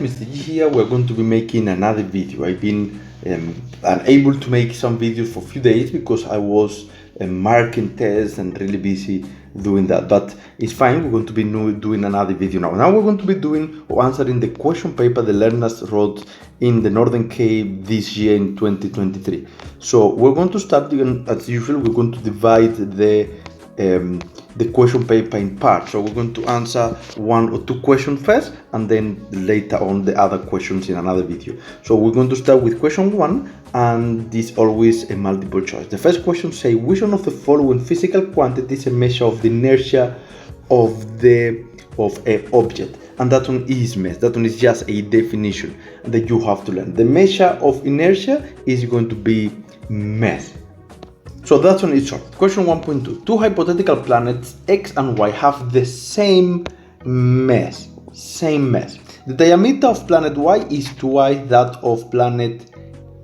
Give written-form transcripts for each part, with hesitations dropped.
Mr. G here. We're going to be making another video. I've been unable to make some videos for a few days because I was marking tests and really busy doing that, but it's fine. We're going to be doing another video now. Now we're going to be doing or answering the question paper the learners wrote in the Northern Cape this year in 2023. So we're going to start doing, as usual, we're going to divide the question paper in parts. So we're going to answer one or two questions first, and then later on the other questions in another video. So we're going to start with question 1, and this is always a multiple choice. The first question says, which one of the following physical quantities is a measure of the inertia of an object? And that one is mass. That one is just a definition that you have to learn. The measure of inertia is going to be mass. So that one is short. Question 1.2. Two hypothetical planets X and Y have the same mass. The diameter of planet Y is twice that of planet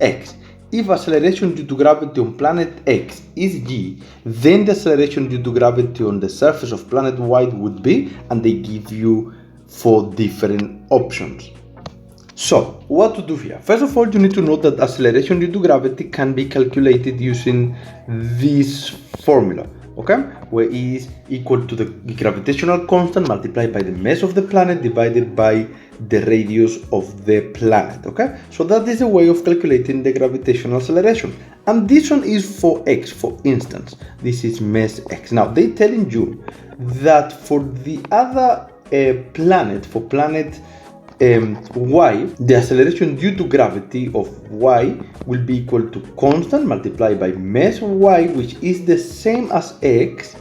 X. If acceleration due to gravity on planet X is g, then the acceleration due to gravity on the surface of planet Y would be, and they give you 4 different options. So, what to do here? First of all, you need to know that acceleration due to gravity can be calculated using this formula, okay? Where E is equal to the gravitational constant multiplied by the mass of the planet divided by the radius of the planet, okay? So that is a way of calculating the gravitational acceleration. And this one is for X, for instance. This is mass X. Now, they're telling you that for the other planet, for planet Y, the acceleration due to gravity of Y will be equal to constant multiplied by mass Y, which is the same as X,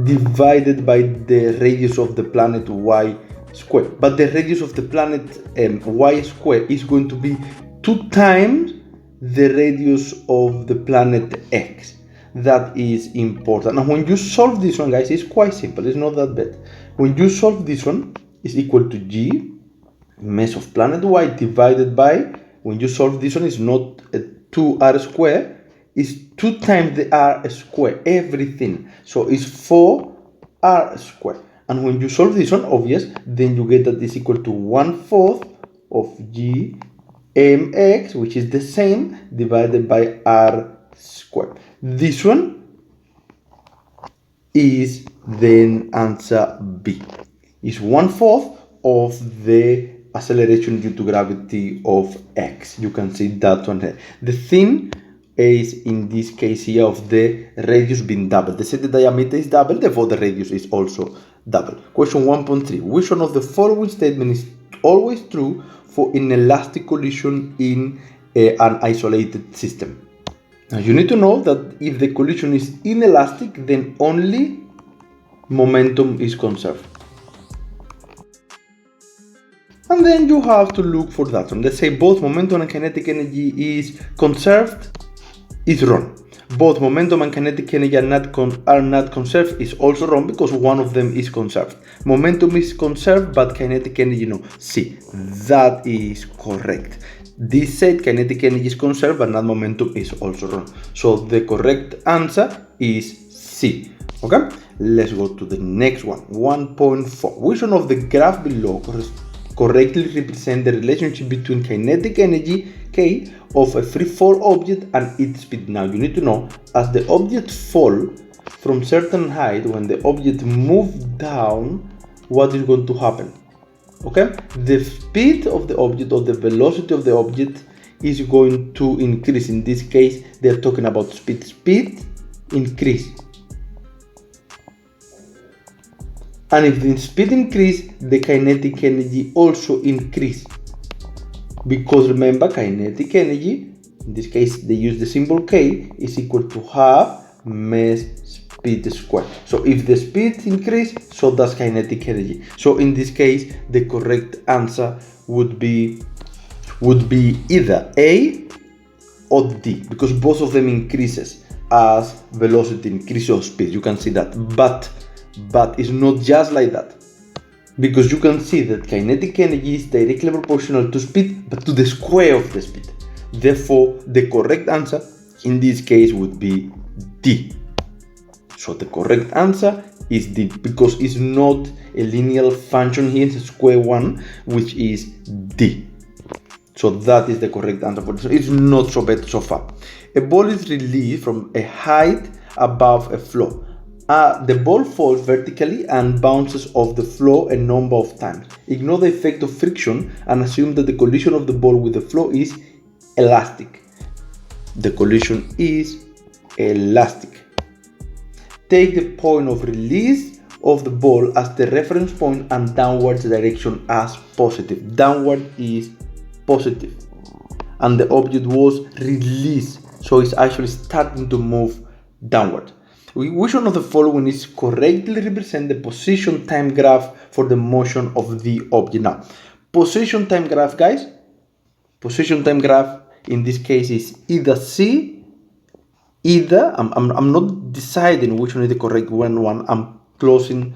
divided by the radius of the planet Y square. But the radius of the planet Y square is going to be 2 times the radius of the planet X. That is important. And when you solve this one, guys, it's quite simple. It's not that bad. When you solve this one, is equal to g mass of planet Y divided by, when you solve this one, is not 2r square, is 2 times the r square, everything. So it's 4r square. And when you solve this one, obvious, then you get that is equal to 1/4 of g mx, which is the same, divided by r square. This one is then answer B. Is 1/4 of the acceleration due to gravity of X. You can see that one here. The thing is, in this case here, of the radius being double. They say the diameter is double, therefore the radius is also double. Question 1.3. Which one of the following statements is always true for inelastic collision in an isolated system? Now you need to know that if the collision is inelastic, then only momentum is conserved. And then you have to look for that one. Let's say both momentum and kinetic energy is conserved, is wrong. Both momentum and kinetic energy are not conserved is also wrong, because one of them is conserved. Momentum is conserved, but kinetic energy no. See, that is correct. This said kinetic energy is conserved, but not momentum is also wrong. So the correct answer is C. Okay, let's go to the next one. 1.4. Which one of the graph below correctly represent the relationship between kinetic energy K of a free fall object and its speed? Now you need to know, as the object fall from certain height, when the object moves down, what is going to happen? Okay, the speed of the object, or the velocity of the object, is going to increase. In this case, they're talking about speed increase. And if the speed increase, the kinetic energy also increase. Because remember, kinetic energy, in this case they use the symbol K, is equal to half mass speed squared. So if the speed increase, so does kinetic energy. So in this case, the correct answer would be either A or D, because both of them increases as velocity increases or speed. You can see that, but it's not just like that, because you can see that kinetic energy is directly proportional to speed, but to the square of the speed. Therefore, the correct answer in this case would be D. So the correct answer is D, because it's not a linear function here, it's square one, which is D. So that is the correct answer for this. It's not so bad so far. A ball is released from a height above a floor. The ball falls vertically and bounces off the floor a number of times. Ignore the effect of friction and assume that the collision of the ball with the floor is elastic. The collision is elastic. Take the point of release of the ball as the reference point and downwards direction as positive. Downward is positive. And the object was released, so it's actually starting to move downward. Which one of the following is correctly represent the position time graph for the motion of the object? Now, position time graph, guys, position time graph in this case is either C, either, I'm not deciding which one is the correct one, I'm closing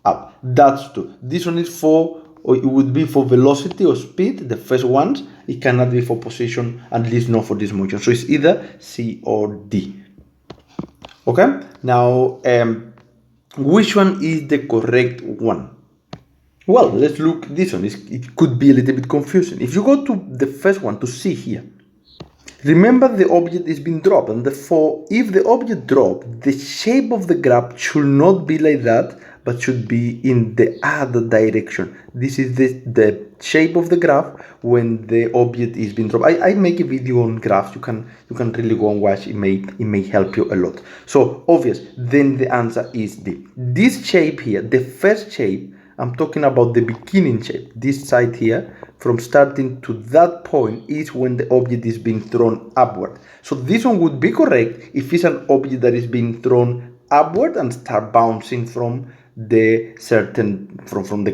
up. That's two. This one is for, or it would be for velocity or speed, the first ones. It cannot be for position, at least not for this motion. So it's either C or D. Okay, now which one is the correct one? Well, let's look at this one. It could be a little bit confusing. If you go to the first one, to C here, remember the object is being dropped, and therefore if the object dropped, the shape of the graph should not be like that, but should be in the other direction. This is the shape of the graph when the object is being dropped. I make a video on graphs. You can really go and watch. It may help you a lot. So obvious. Then the answer is D. This shape here, the first shape, I'm talking about the beginning shape. This side here, from starting to that point, is when the object is being thrown upward. So this one would be correct if it's an object that is being thrown upward and start bouncing from the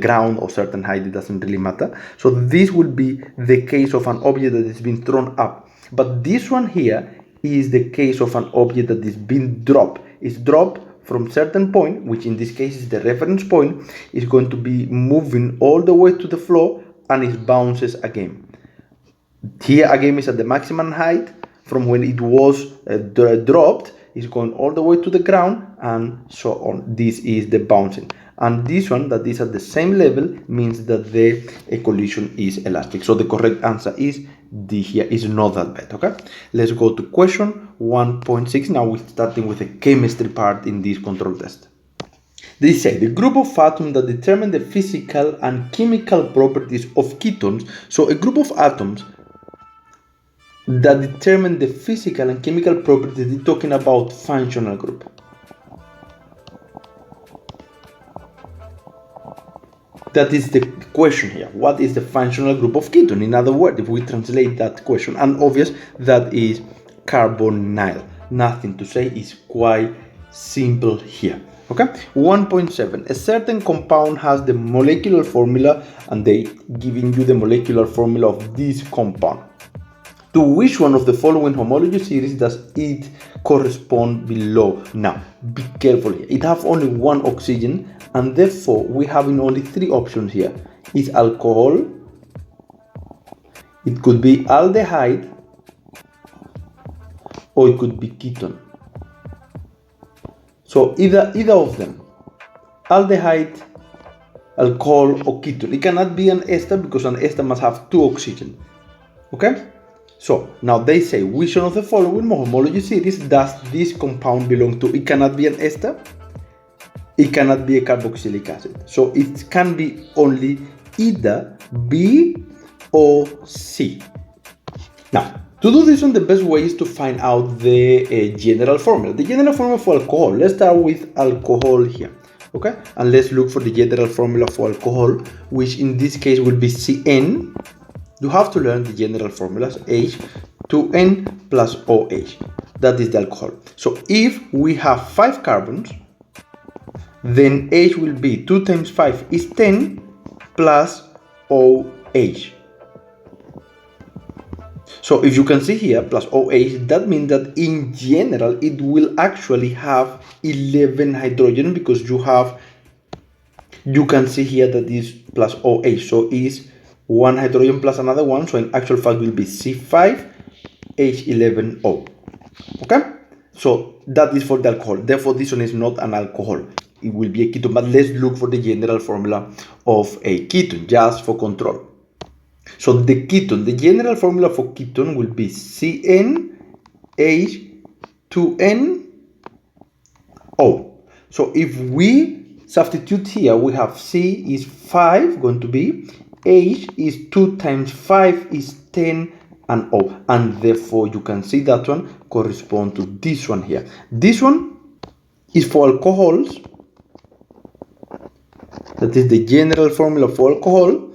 ground or certain height. It doesn't really matter. So this will be the case of an object that is being thrown up. But this one here is the case of an object that is being dropped. It's dropped from certain point, which in this case is the reference point. Is going to be moving all the way to the floor, and it bounces again. Here again is at the maximum height from when it was dropped. Is going all the way to the ground, and so on. This is the bouncing, and this one that is at the same level means that the collision is elastic. So the correct answer is D here. Is not that bad. Okay, let's go to question 1.6. Now we're starting with the chemistry part in this control test. They say the group of atoms that determine the physical and chemical properties of ketones. So a group of atoms that determine the physical and chemical properties. We're talking about functional group. That is the question here. What is the functional group of ketone? In other words, if we translate that question, and obvious, that is carbonyl. Nothing to say, it's quite simple here. Okay, 1.7. A certain compound has the molecular formula, and they giving you the molecular formula of this compound. To which one of the following homology series does it correspond below? Now, be careful here. It has only one oxygen, and therefore we have only three options here. It's alcohol, it could be aldehyde, or it could be ketone. So either of them, aldehyde, alcohol, or ketone. It cannot be an ester because an ester must have two oxygen. Okay? So now they say which one of the following homology series does this compound belong to? It cannot be an ester. It cannot be a carboxylic acid. So it can be only either B or C. Now, to do this one, the best way is to find out the general formula. The general formula for alcohol. Let's start with alcohol here. Okay, and let's look for the general formula for alcohol, which in this case will be CN. You have to learn the general formulas. H2N plus OH. That is the alcohol. So if we have 5 carbons, then H will be 2 times 5 is 10 plus OH. So if you can see here, plus OH, that means that in general it will actually have 11 hydrogen, because you can see here that is plus OH. So is one hydrogen plus another one, so in actual fact will be C5H11O. Okay, so that is for the alcohol. Therefore this one is not an alcohol. it will be a ketone, but let's look for the general formula of a ketone just for control. So the ketone, the general formula for ketone will be CnH2nO. So if we substitute here, we have C is 5 going to be, H is 2 times 5 is 10, and O, and therefore you can see that one correspond to this one here. This one is for alcohols, that is the general formula for alcohol.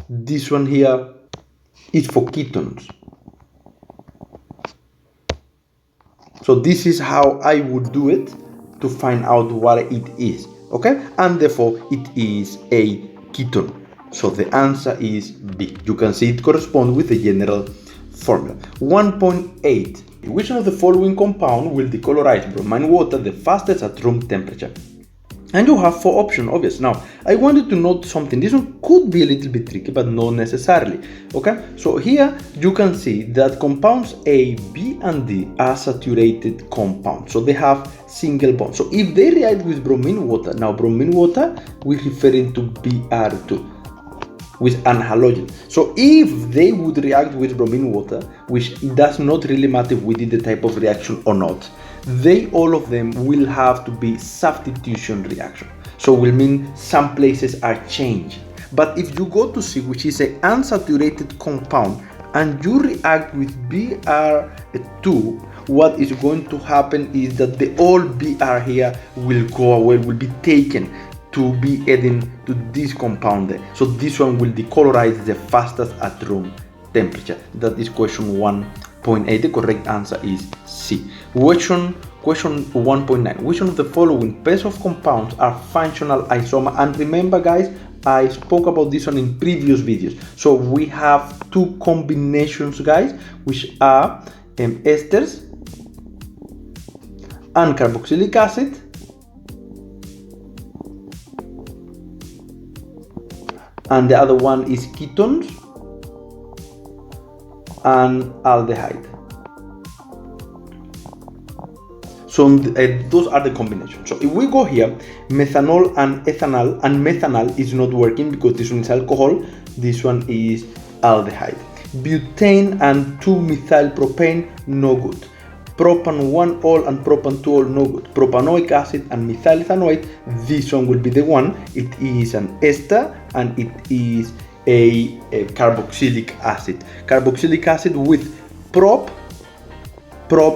This one here is for ketones. So this is how I would do it to find out what it is, okay? And therefore it is a ketone. So the answer is B. You can see it corresponds with the general formula. 1.8. Which one of the following compound will decolorize bromine water the fastest at room temperature? And you have 4 options, obvious. Now, I wanted to note something. This one could be a little bit tricky, but not necessarily. Okay, so here you can see that compounds A, B, and D are saturated compounds. So they have single bonds. So if they react with bromine water, now bromine water, we're referring to Br2 with an halogen. So if they would react with bromine water, which it does not really matter if we did the type of reaction or not, all of them will have to be substitution reaction. So will mean some places are changed. But if you go to C, which is an unsaturated compound, and you react with Br2, what is going to happen is that the all Br here will go away, will be taken to be adding to this compound there. So this one will decolorize the fastest at room temperature. That is question 1.8. The correct answer is C. Question 1.9. Which one of the following pairs of compounds are functional isomer? And remember guys, I spoke about this one in previous videos. So we have 2 combinations guys, which are esters and carboxylic acid, and the other one is ketones and aldehyde. So those are the combinations. So if we go here, methanol and ethanol, and methanol is not working because this one is alcohol, this one is aldehyde. Butane and 2-methylpropane, no good. Propan 1-ol and propan 2-ol, no good. Propanoic acid and methyl ethanoate, this one will be the one. It is an ester and it is a carboxylic acid. Carboxylic acid with prop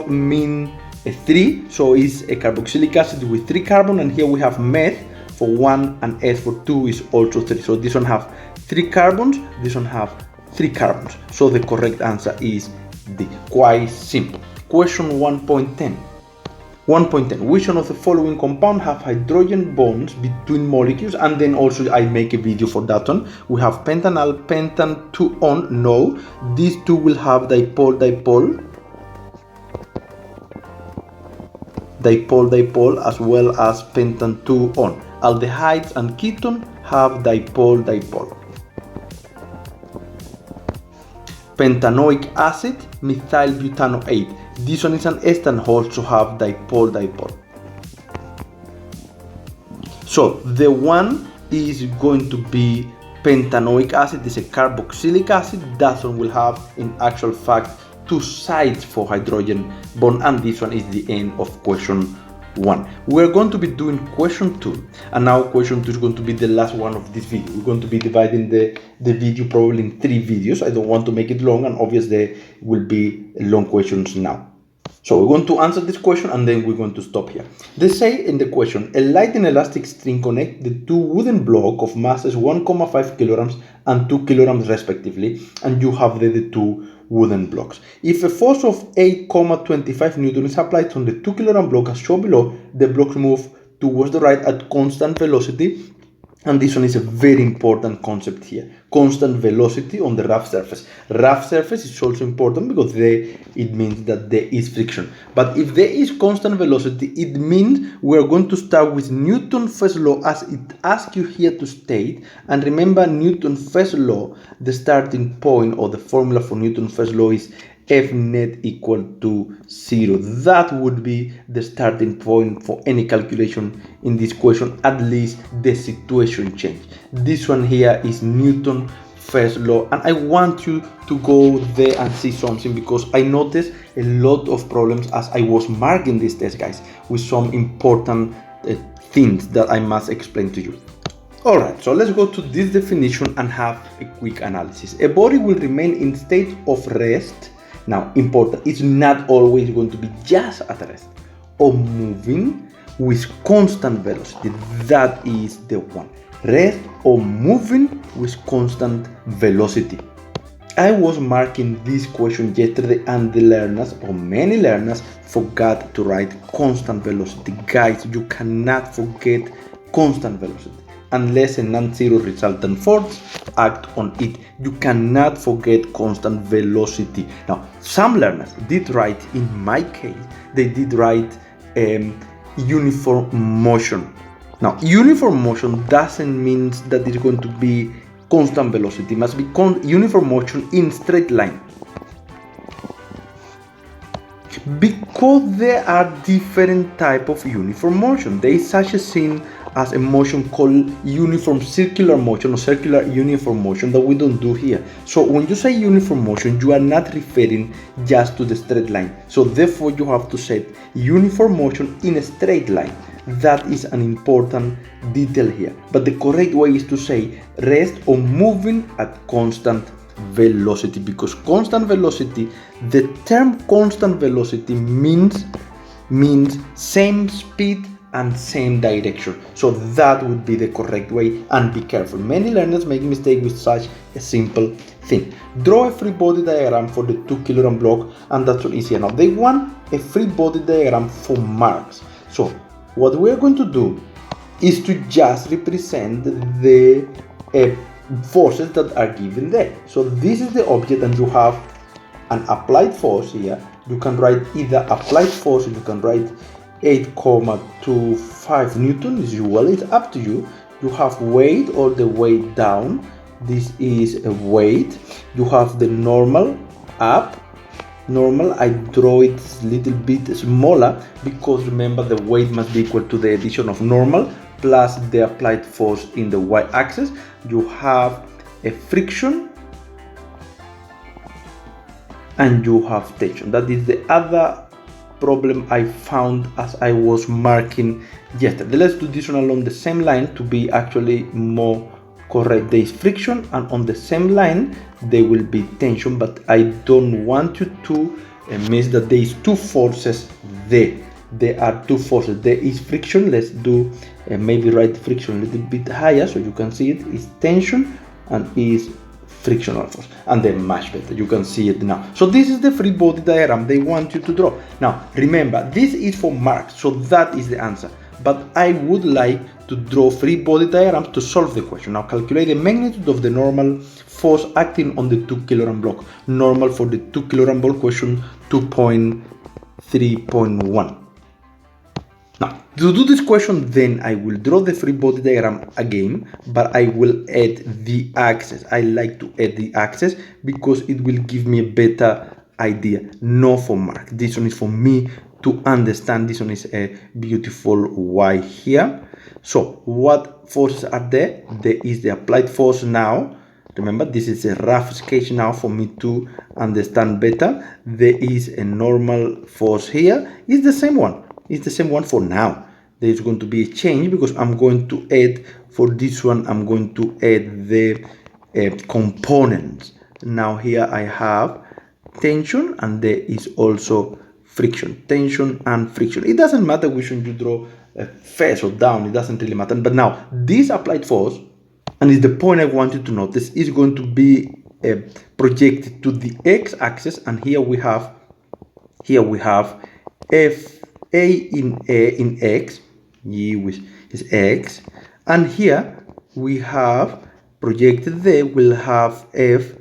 mean 3, so it's a carboxylic acid with 3 carbon, and here we have meth for 1 and S for 2 is also 3. So this one have 3 carbons, this one have 3 carbons. So the correct answer is D. Quite simple. Question 1.10. 1.10. Which one of the following compound have hydrogen bonds between molecules? And then also I make a video for that one. We have pentanal, pentan 2-on, no. These two will have dipole, as well as pentan 2-on. Aldehydes and ketone have dipole. Pentanoic acid, methylbutanoate. This one is an ester and also have dipole. So the one is going to be pentanoic acid. This is a carboxylic acid. That one will have, in actual fact, 2 sides for hydrogen bond, and this one is the end of question 1. We're going to be doing question 2, and now question 2 is going to be the last one of this video. We're going to be dividing the video probably in 3 videos. I don't want to make it long, and obviously there will be long questions now. So we're going to answer this question and then we're going to stop here. They say in the question, a light and elastic string connect the 2 wooden blocks of masses 1,5 kilograms and 2 kilograms respectively, and you have the 2 wooden blocks. If a force of 8,25 Newton is applied on the 2 kilogram block as shown below, the blocks move towards the right at constant velocity. And this one is a very important concept here. Constant velocity on the rough surface. Rough surface is also important because it means that there is friction. But if there is constant velocity, it means we're going to start with Newton's first law as it asks you here to state. And remember Newton's first law, the starting point or the formula for Newton's first law is F net equal to 0. That would be the starting point for any calculation in this question, at least the situation change. This one here is Newton's first law, and I want you to go there and see something, because I noticed a lot of problems as I was marking this test, guys, with some important things that I must explain to you. Alright, so let's go to this definition and have a quick analysis. A body will remain in state of rest. Now, important, it's not always going to be just at rest, or moving with constant velocity. That is the one. Rest or moving with constant velocity. I was marking this question yesterday, and the learners, or many learners, forgot to write constant velocity. Guys, you cannot forget constant velocity unless a non-zero resultant force act on it. You cannot forget constant velocity. Now, some learners did write, in my case, they did write uniform motion. Now, uniform motion doesn't mean that it's going to be constant velocity. It must be uniform motion in straight line. Because there are different types of uniform motion. There is such a thing as a motion called uniform circular motion or circular uniform motion that we don't do here. So when you say uniform motion, you are not referring just to the straight line. So therefore you have to set uniform motion in a straight line. That is an important detail here. But the correct way is to say rest or moving at constant velocity, because constant velocity, the term constant velocity means same speed and same direction. So that would be the correct way, and be careful. Many learners make mistake with such a simple thing. Draw a free body diagram for the 2 kilogram block, and that's easy enough. They want a free body diagram for marks. So what we're going to do is to just represent the forces that are given there. So this is the object, and you have an applied force here. You can write either applied force, or you can write 8,25 Newton as usual. It's up to you. You have weight all the way down. This is a weight. You have the normal up. Normal, I draw it a little bit smaller, because remember the weight must be equal to the addition of normal plus the applied force in the y-axis. You have a friction and you have tension. That is the other problem I found as I was marking yesterday. Let's do this one along the same line to be actually more correct. There is friction, and on the same line there will be tension, but I don't want you to miss that there is two forces there. There are two forces. There is friction. Let's do maybe write friction a little bit higher so you can see it. Is tension and is frictional force, and they're much better. You can see it now. So this is the free body diagram they want you to draw. Now remember, this is for marks, so that is the answer. But I would like to draw free body diagrams to solve the question. Now calculate the magnitude of the normal force acting on the 2 kilogram block. Normal for the 2 kilogram block question 2.3.1. Now to do this question, then I will draw the free body diagram again, but I will add the axis. I like to add the axis because it will give me a better idea. No for mark. This one is for me to understand. This one is a beautiful Y here. So what forces are there? There is the applied force now. Remember, this is a rough sketch now for me to understand better. There is a normal force here. It's the same one. It's the same one for now. There is going to be a change because I'm going to add, for this one, I'm going to add the components. Now here I have tension, and there is also friction. Tension and friction. It doesn't matter which one you draw, face or down. It doesn't really matter. But now this applied force, and is the point I want you to notice, is going to be projected to the x-axis, and here we have F A in x, which is x, and here we have projected there, we'll have F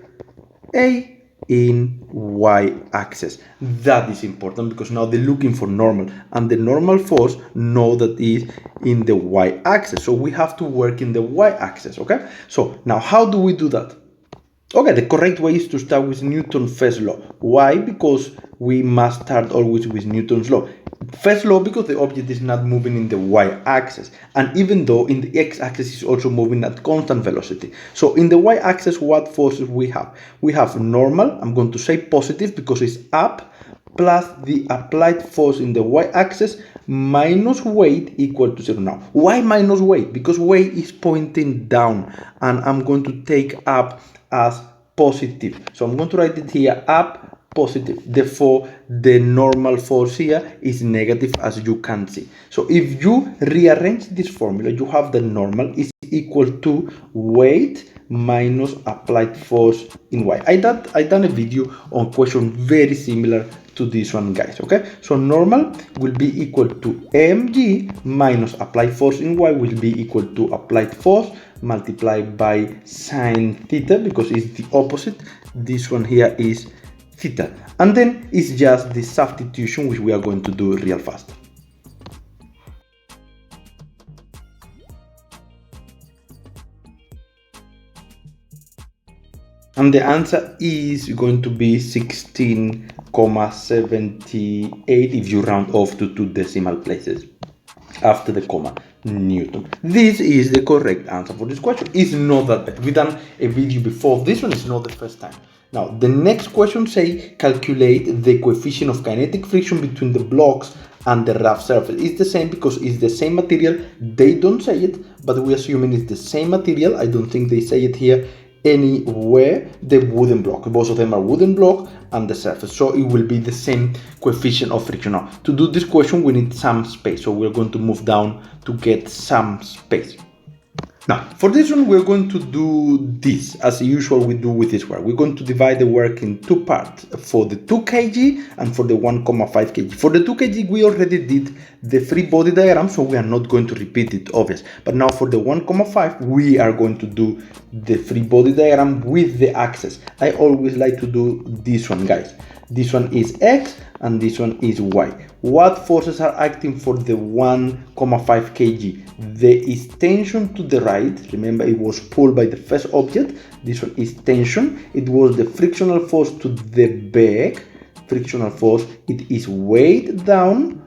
A in y-axis. That is important because now they're looking for normal, and the normal force know that is in the y-axis, so we have to work in the y-axis. Okay, so now how do we do that? Okay, the correct way is to start with Newton's first law. Why? Because we must start always with Newton's law. First law, because the object is not moving in the y-axis, and even though in the x-axis is also moving at constant velocity. So in the y-axis, what forces we have? We have normal, I'm going to say positive because it's up, plus the applied force in the y-axis minus weight equal to 0. Now, why minus weight? Because weight is pointing down, and I'm going to take up as positive. So I'm going to write it here, up, positive. Therefore, the normal force here is negative, as you can see. So if you rearrange this formula, you have the normal is equal to weight minus applied force in y. I done a video on question very similar to this one, guys. Okay, so normal will be equal to mg minus applied force in y will be equal to applied force multiplied by sine theta, because it's the opposite. This one here is theta, and then it's just the substitution, which we are going to do real fast. And the answer is going to be 16,78 if you round off to 2 decimal places after the comma, Newton. This is the correct answer for this question. It's not that bad. We've done a video before. This one is not the first time. Now, the next question say calculate the coefficient of kinetic friction between the blocks and the rough surface. It's the same because it's the same material. They don't say it, but we assuming it's the same material. I don't think they say it here anywhere. The wooden block, both of them are wooden block, and the surface, so it will be the same coefficient of friction. Now, to do this question we need some space, so we're going to move down to get some space. Now, for this one, we're going to do this as usual we do with this work. We're going to divide the work in two parts, for the 2 kg and for the 1,5 kg. For the 2 kg, we already did the free body diagram, so we are not going to repeat it, obvious. But now for the 1,5, we are going to do the free body diagram with the axis. I always like to do this one, guys. This one is X and this one is Y. What forces are acting for the 1,5 kg? There is tension to the right. Remember, it was pulled by the first object. This one is tension. It was the frictional force to the back. Frictional force. It is weight down,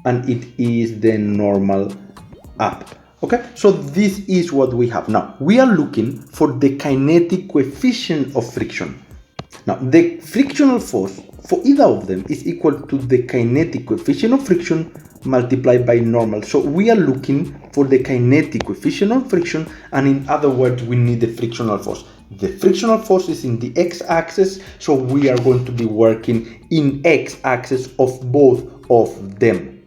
and it is the normal up. Okay, so this is what we have. Now, we are looking for the kinetic coefficient of friction. Now, the frictional force for either of them is equal to the kinetic coefficient of friction multiplied by normal. So we are looking for the kinetic coefficient of friction, and in other words, we need the frictional force. The frictional force is in the x-axis, so we are going to be working in x-axis of both of them.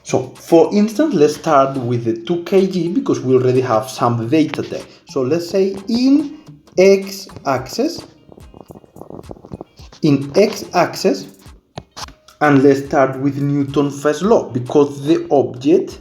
So, for instance, let's start with the 2 kg because we already have some data there. So let's say in x-axis, and let's start with Newton's first law because the object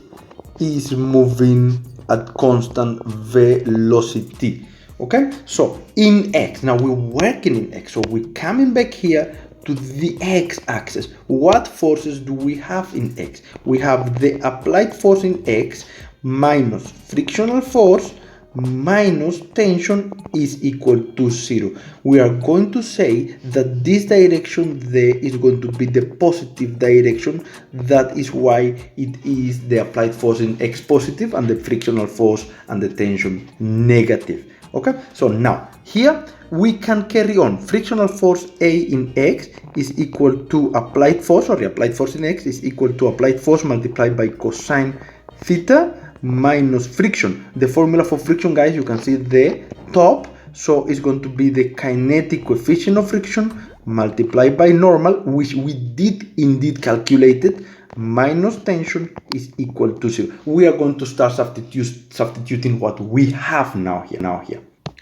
is moving at constant velocity. Okay, so in x, now we're working in x, so we're coming back here to the x-axis. What forces do we have in x? We have the applied force in x minus frictional force minus tension is equal to 0. We are going to say that this direction there is going to be the positive direction. That is why it is the applied force in x positive and the frictional force and the tension negative. Okay, so now here we can carry on. Frictional force A in x is equal to applied force, or the applied force in x is equal to applied force multiplied by cosine theta minus friction. The formula for friction, guys, you can see the top, so it's going to be the kinetic coefficient of friction multiplied by normal, which we did indeed calculated, minus tension is equal to 0. We are going to start substituting what we have now here.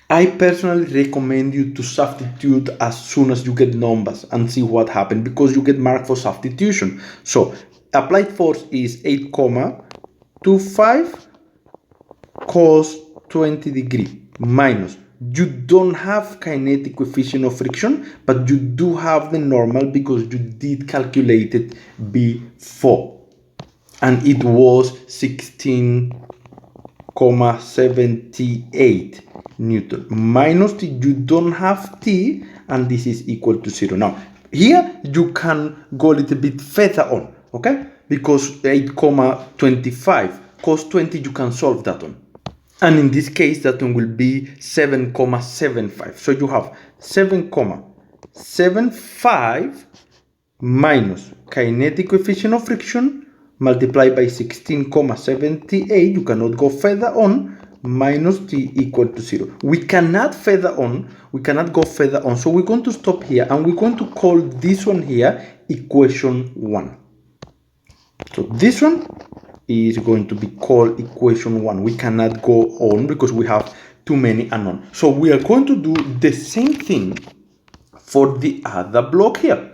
I personally recommend you to substitute as soon as you get numbers and see what happens, because you get marked for substitution. So applied force is 8,25 cos 20 degree minus, you don't have kinetic coefficient of friction, but you do have the normal because you did calculate it before, and it was 16,78. Newton. Minus T, you don't have T, and this is equal to 0. Now, here you can go a little bit further on, okay? Because 8,25, cos 20, you can solve that one. And in this case, that one will be 7,75. So you have 7,75 minus kinetic coefficient of friction multiplied by 16,78. You cannot go further on, minus T equal to 0. We cannot further on, we cannot go further on. So we're going to stop here, and we're going to call this one here equation 1. So this one is going to be called equation 1. We cannot go on because we have too many unknowns. So we are going to do the same thing for the other block here.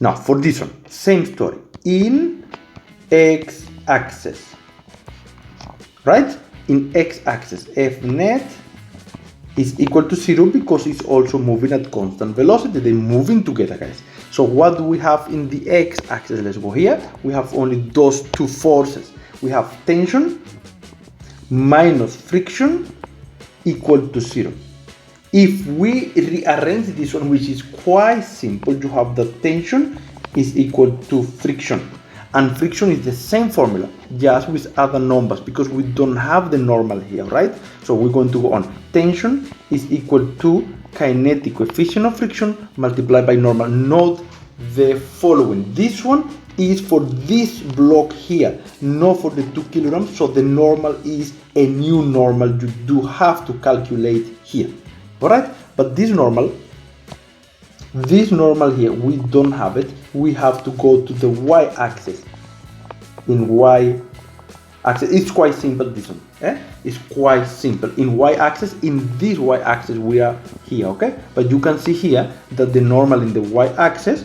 Now for this one, same story. In x-axis, right? In x-axis, F net is equal to 0 because it's also moving at constant velocity. They're moving together, guys. So what do we have in the x-axis? Let's go here. We have only those two forces. We have tension minus friction equal to 0. If we rearrange this one, which is quite simple, you have the tension is equal to friction. And friction is the same formula, just with other numbers, because we don't have the normal here, right? So we're going to go on. Tension is equal to kinetic coefficient of friction multiplied by normal. Note the following. This one is for this block here, not for the 2 kilograms. So the normal is a new normal. You do have to calculate here, all right? But this normal here, we don't have it. We have to go to the y-axis. In y-axis, it's quite simple, this one. It's quite simple. In y-axis, in this y-axis, we are here, okay? But you can see here that the normal in the y-axis,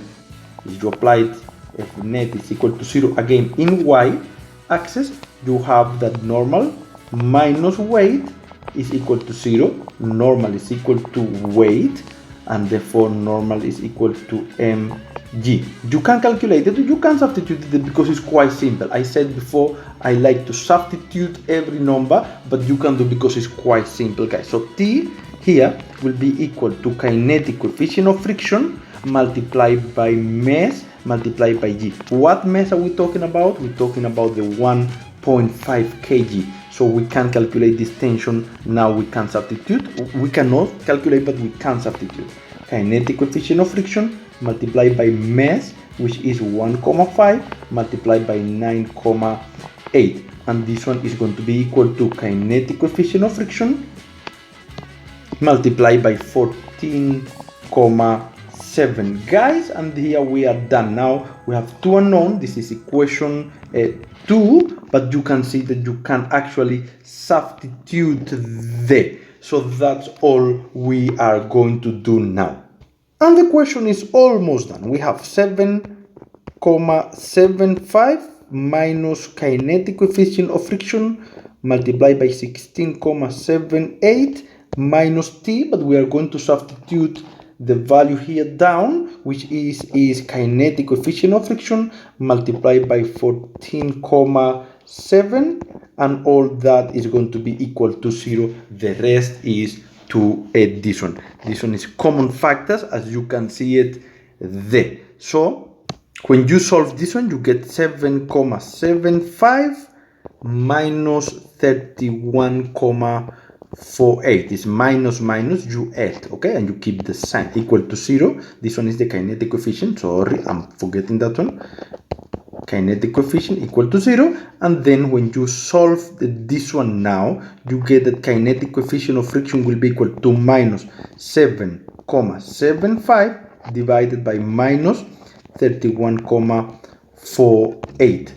if you apply it, F net is equal to 0. Again, in y-axis, you have that normal minus weight is equal to 0. Normal is equal to weight, and therefore normal is equal to mg. You can calculate it, you can substitute it because it's quite simple. I said before, I like to substitute every number, but you can do because it's quite simple, guys. So T here will be equal to kinetic coefficient of friction multiplied by mass multiplied by g. What mass are we talking about? We're talking about the 1.5 kg. So we can calculate this tension. Now we can substitute. We cannot calculate, but we can substitute. Kinetic coefficient of friction multiplied by mass, which is 1,5 multiplied by 9,8. And this one is going to be equal to kinetic coefficient of friction multiplied by 14,7. Guys, and here we are done. Now we have two unknown. This is equation 2, but you can see that you can actually substitute there. So that's all we are going to do now. And the question is almost done. We have 7,75 minus kinetic coefficient of friction multiplied by 16,78 minus t, but we are going to substitute the value here down, which is kinetic coefficient of friction multiplied by 14,7, and all that is going to be equal to 0. The rest is to this one. This one is common factors, as you can see it there. So when you solve this one, you get 7,75 minus 31,48 is minus, you add, okay, and you keep the sign equal to 0. This one is the kinetic coefficient. Sorry, I'm forgetting that one. Kinetic coefficient equal to 0, and then when you solve this one now, you get that kinetic coefficient of friction will be equal to minus 7,75 divided by minus 31,48,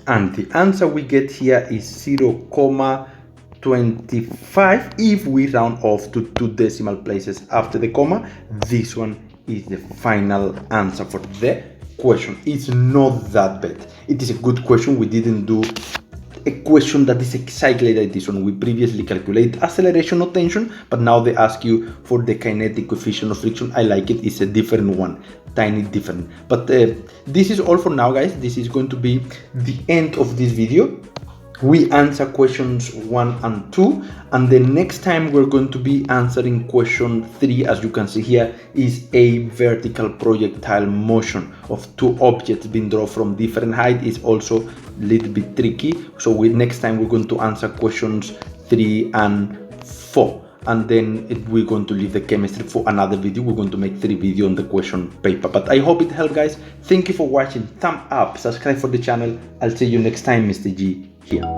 and the answer we get here is 0,25 if we round off to 2 decimal places after the comma. This one is the final answer for the question. It's not that bad. It is a good question. We didn't do a question that is exactly like this one. We previously calculated acceleration of tension, but now they ask you for the kinetic coefficient of friction. I like it. It's a different one, tiny different. But this is all for now, guys. This is going to be the end of this video. we answer questions 1 and 2, and the next time we're going to be answering question 3, as you can see here, is a vertical projectile motion of 2 objects being drawn from different height. Is also a little bit tricky, so next time we're going to answer questions 3 and 4, and then we're going to leave the chemistry for another video. We're going to make 3 videos on the question paper. But I hope it helped, guys. Thank you for watching. Thumb up, subscribe for the channel. I'll see you next time. Mr. G here.